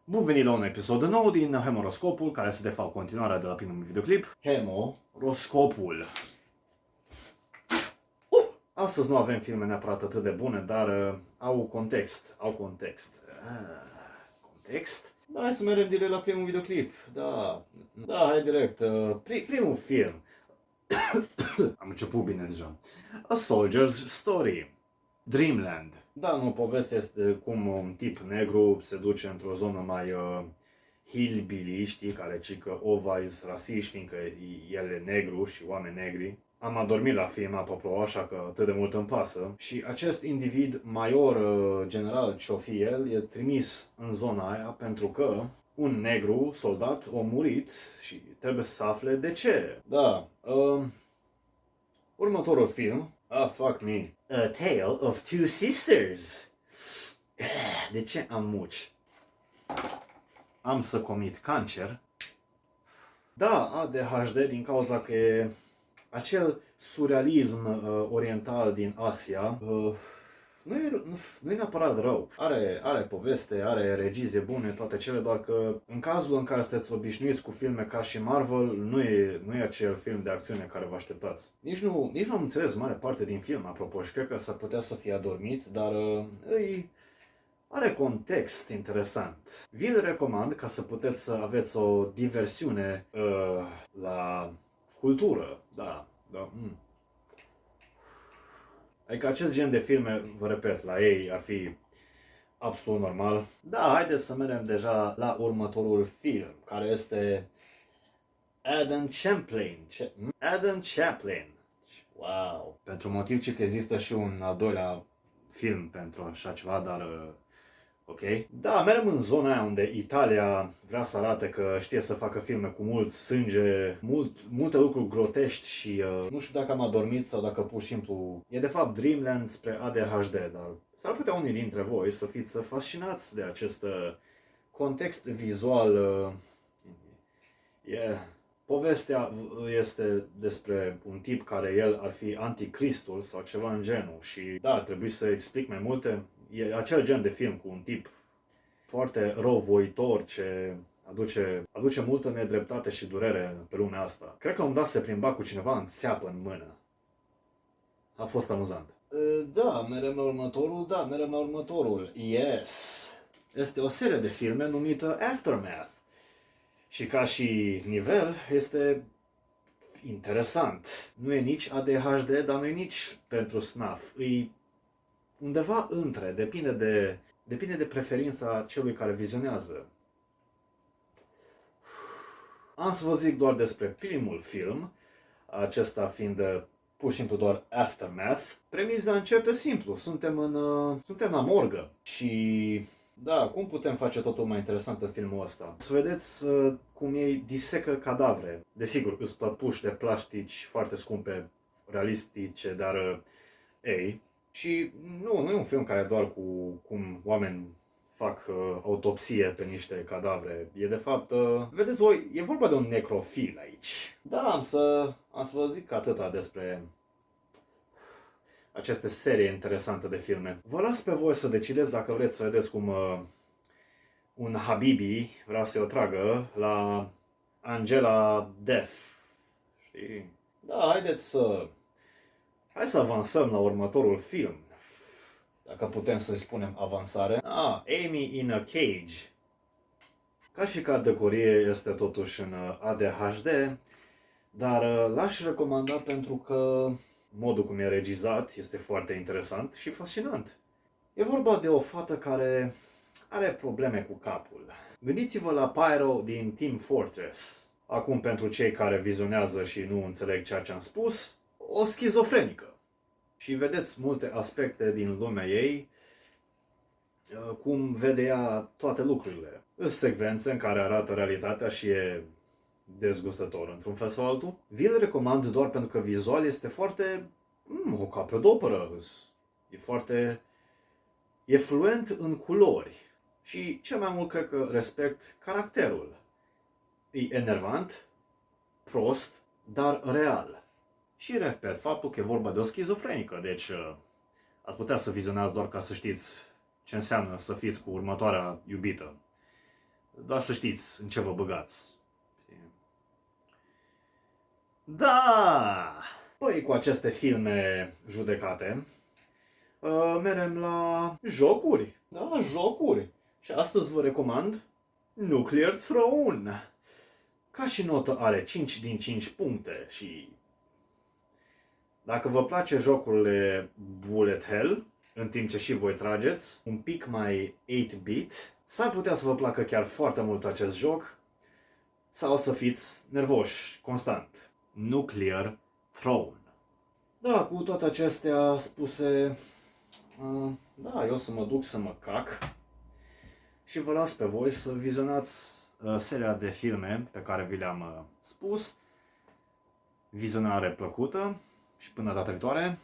Bun venit la un episod nou din Hemoroscopul, care este de fapt continuarea de la primul videoclip. Hemoroscopul. Astăzi nu avem filme neapărat atât de bune, dar au context. Context? Da, hai să mergem direct la primul videoclip. Da, hai direct. Primul film. Am început bine deja. A Soldier's Story. Dreamland. Da, nu, povestea este cum un tip negru se duce într-o zonă mai hillbilly, știi, care cică ovais rasiști, fiindcă el e negru și oameni negri. Am adormit la film, apropo, așa că atât de mult îmi pasă. Și acest individ major, general, ce-o fi el, e trimis în zona aia pentru că un negru soldat a murit și trebuie să afle de ce. Da, următorul film, fuck me, A Tale of Two Sisters. De ce am muci? Am să comit cancer. Da, ADHD din cauza că e acel surrealism oriental din Asia. Nu e neapărat rău. Are poveste, are regize bune, toate cele, doar că în cazul în care sunteți obișnuiți cu filme ca și Marvel, nu e acel film de acțiune care vă așteptați. Nici nu am înțeles mare parte din film, apropo, și cred că s-ar putea să fie adormit, dar are context interesant. Vi-l recomand ca să puteți să aveți o diversiune la cultură. Da. Adică acest gen de filme, vă repet, la ei ar fi absolut normal. Da, haideți să mergem deja la următorul film, care este Adam Champlin. Adam Chaplin. Wow. Pentru motiv ce că există și un al doilea film pentru așa ceva, dar ok. Da, mergem în zona aia unde Italia vrea să arate că știe să facă filme cu mult sânge, multe lucruri grotești și nu știu dacă am adormit sau dacă pur și simplu e de fapt Dreamland spre ADHD, dar s-ar putea unii dintre voi să fiți fascinați de acest context vizual. Povestea este despre un tip care el ar fi anticristul sau ceva în genul și da, ar trebui să explic mai multe. E acel gen de film cu un tip foarte răuvoitor ce aduce multă nedreptate și durere pe lumea asta. Cred că am dat să plimba cu cineva în țeapă în mână. A fost amuzant. Da, mergem la următorul. Yes! Este o serie de filme numită Aftermath. Și ca și nivel este interesant. Nu e nici ADHD, dar nu e nici pentru SNAF. E undeva între, depinde de preferința celui care vizionează. Am să vă zic doar despre primul film, acesta fiind pur și simplu doar Aftermath. Premiza începe simplu, suntem la morgă și da, cum putem face totul mai interesant în filmul ăsta? Să vedeți cum ei disecă cadavre. Desigur, îs plăpuși de plastici foarte scumpe, realistice, dar ei. Și nu e un film care doar cu cum oameni fac autopsie pe niște cadavre. E de fapt, vedeți voi, e vorba de un necrofil aici. Da, am să vă zic atâta despre această serie interesantă de filme. Vă las pe voi să decideți dacă vreți să vedeți cum un Habibi vrea să o tragă la Angela Death. Știi? Da, hai să avansăm la următorul film. Dacă putem să-i spunem avansare. Amy in a Cage. Ca și categorie este totuși în ADHD, dar l-aș recomanda pentru că modul cum e regizat este foarte interesant și fascinant. E vorba de o fată care are probleme cu capul. Gândiți-vă la Pyro din Team Fortress. Acum, pentru cei care vizionează și nu înțeleg ceea ce am spus, o schizofrenică. Și vedeți multe aspecte din lumea ei, cum vede ea toate lucrurile. Sunt secvențe în care arată realitatea și e dezgustător într-un fel sau altul. Vi-l recomand doar pentru că vizual este foarte o capriodoperă. E fluent în culori. Și cel mai mult cred că respect caracterul. E enervant, prost, dar real. Și repet, faptul că e vorba de o schizofrenică, deci ați putea să vizionați doar ca să știți ce înseamnă să fiți cu următoarea iubită. Doar să știți în ce vă băgați. Da! Păi cu aceste filme judecate, merem la jocuri. Da, jocuri. Și astăzi vă recomand Nuclear Throne. Ca și notă are 5 din 5 puncte și dacă vă place jocurile bullet hell, în timp ce și voi trageți, un pic mai 8-bit, s-ar putea să vă placă chiar foarte mult acest joc sau să fiți nervoși constant. Nuclear Throne. Da, cu toate acestea spuse, da, eu să mă duc să mă cac și vă las pe voi să vizionați seria de filme pe care vi le-am spus. Vizionare plăcută și până data viitoare.